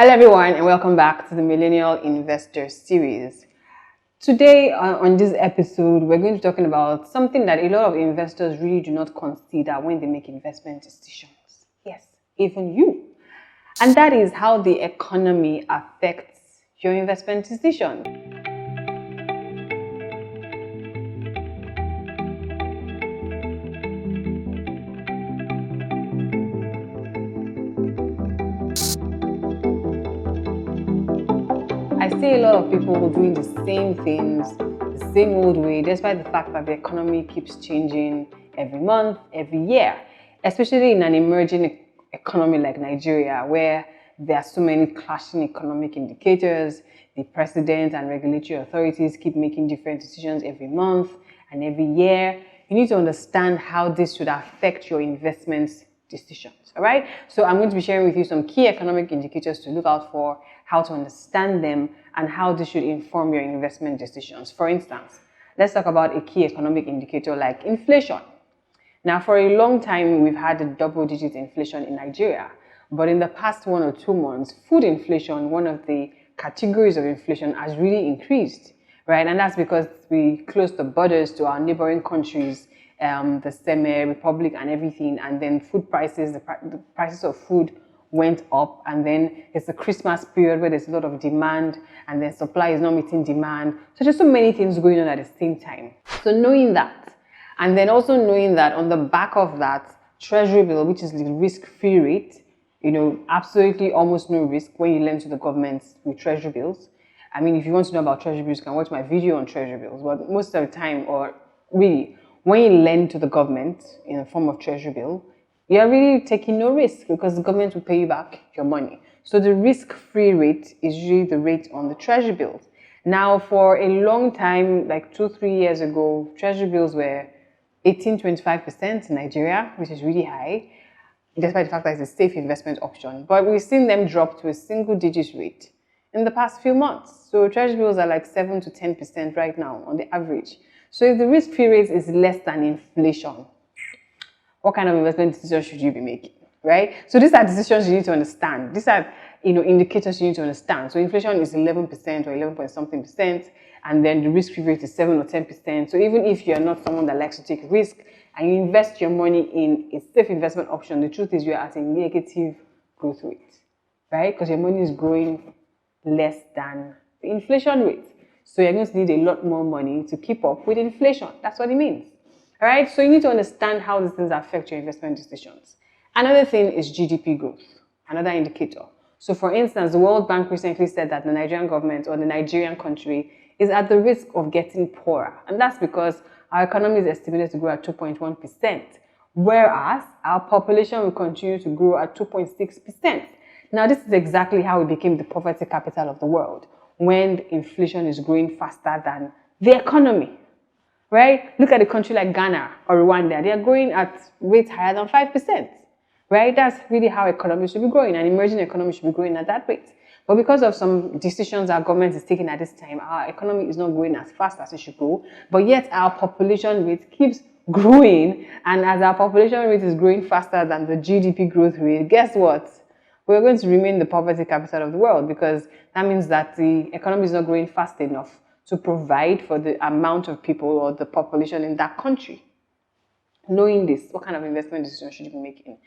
Hello everyone and welcome back to the Millennial Investor Series. Today on this episode, we're going to be talking about something that a lot of investors really do not consider when they make investment decisions. Yes, even you. And that is how the economy affects your investment decision. I see a lot of people doing the same things, the same old way, despite the fact that the economy keeps changing every month, every year, especially in an emerging economy like Nigeria, where there are so many clashing economic indicators. The president and regulatory authorities keep making different decisions every month and every year. You need to understand how this should affect your investments decisions. All right. So I'm going to be sharing with you some key economic indicators to look out for, how to understand them, and how this should inform your investment decisions. For instance, let's talk about a key economic indicator like inflation. Now, for a long time, we've had a double-digit inflation in Nigeria, but in the past 1 or 2 months, food inflation, one of the categories of inflation, has really increased, right? And that's because we closed the borders to our neighboring countries, the Seme Republic and everything, and then food prices, the prices of food went up, and then it's a Christmas period where there's a lot of demand and then supply is not meeting demand. So there's so many things going on at the same time. So knowing that, and then also knowing that on the back of that, treasury bill, which is the risk-free rate, absolutely almost no risk when you lend to the government with treasury bills. I mean, if you want to know about treasury bills, you can watch my video on treasury bills, but most of the time, or really, when you lend to the government in the form of treasury bill, you're really taking no risk because the government will pay you back your money. So the risk-free rate is usually the rate on the treasury bills. Now, for a long time, like 2-3 years ago, treasury bills were 18-25% in Nigeria, which is really high, despite the fact that it's a safe investment option. But we've seen them drop to a single-digit rate in the past few months. So treasury bills are like 7 to 10% right now on the average. So if the risk-free rate is less than inflation, what kind of investment decisions should you be making, right? So these are decisions you need to understand. These are, indicators you need to understand. So inflation is 11% or 11 point something percent, and then the risk-free rate is 7 or 10%. So even if you're not someone that likes to take risk and you invest your money in a safe investment option, the truth is you're at a negative growth rate, right? Because your money is growing less than the inflation rate. So you're going to need a lot more money to keep up with inflation. That's what it means. All right, so you need to understand how these things affect your investment decisions. Another thing is GDP growth, another indicator. So for instance, the World Bank recently said that the Nigerian government or the Nigerian country is at the risk of getting poorer. And that's because our economy is estimated to grow at 2.1%, whereas our population will continue to grow at 2.6%. Now, this is exactly how we became the poverty capital of the world, when inflation is growing faster than the economy. Right? Look at a country like Ghana or Rwanda. They are growing at rates higher than 5%. Right? That's really how economies should be growing. An emerging economy should be growing at that rate. But because of some decisions our government is taking at this time, our economy is not growing as fast as it should go. But yet our population rate keeps growing. And as our population rate is growing faster than the GDP growth rate, guess what? We're going to remain the poverty capital of the world, because that means that the economy is not growing fast enough to provide for the amount of people or the population in that country. Knowing this, what kind of investment decision should you be making?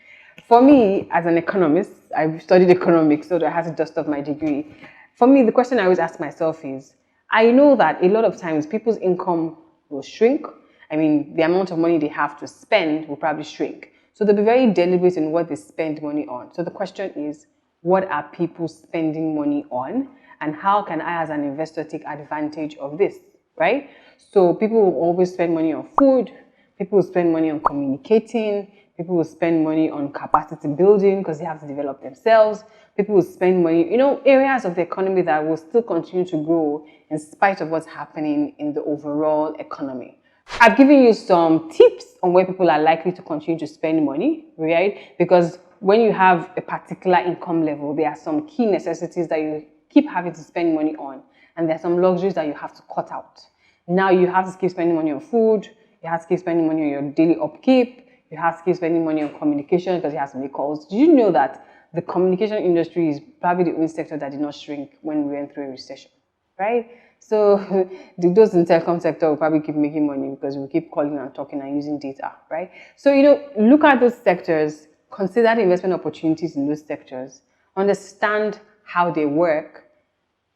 For me, as an economist, I've studied economics, so I had to dust off my degree. For me, the question I always ask myself is, I know that a lot of times people's income will shrink. I mean, the amount of money they have to spend will probably shrink. So they'll be very deliberate in what they spend money on. So the question is, what are people spending money on? And how can I, as an investor, take advantage of this, right? So people will always spend money on food. People will spend money on communicating. People will spend money on capacity building because they have to develop themselves. People will spend money, areas of the economy that will still continue to grow in spite of what's happening in the overall economy. I've given you some tips on where people are likely to continue to spend money, right? Because when you have a particular income level, there are some key necessities that you keep having to spend money on, and there are some luxuries that you have to cut out. Now you have to keep spending money on food, you have to keep spending money on your daily upkeep, you have to keep spending money on communication because you have to make calls. Did you know that the communication industry is probably the only sector that did not shrink when we went through a recession, right? So those in telecom sector will probably keep making money because we keep calling and talking and using data, right? So, look at those sectors, consider the investment opportunities in those sectors, understand how they work,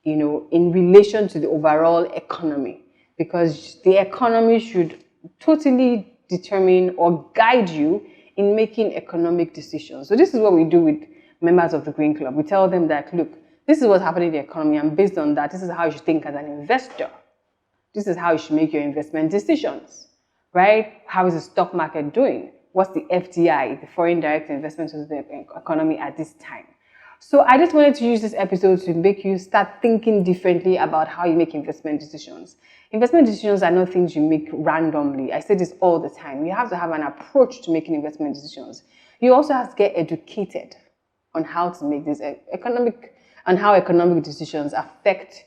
in relation to the overall economy, because the economy should totally determine or guide you in making economic decisions. So this is what we do with members of the Green Club. We tell them that, look, this is what's happening in the economy, and based on that, this is how you should think as an investor. This is how you should make your investment decisions, right? How is the stock market doing? What's the FDI, the foreign direct investment into the economy at this time? So I just wanted to use this episode to make you start thinking differently about how you make investment decisions. Investment decisions are not things you make randomly. I say this all the time. You have to have an approach to making investment decisions. You also have to get educated on how to make this how economic decisions affect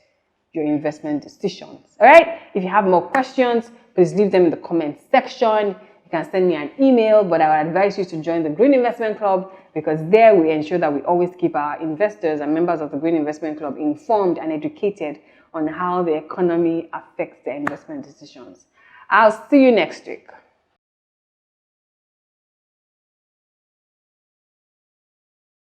your investment decisions. All right? If you have more questions, please leave them in the comment section. You can send me an email, but I would advise you to join the Green Investment Club, because there we ensure that we always keep our investors and members of the Green Investment Club informed and educated on how the economy affects their investment decisions. I'll see you next week.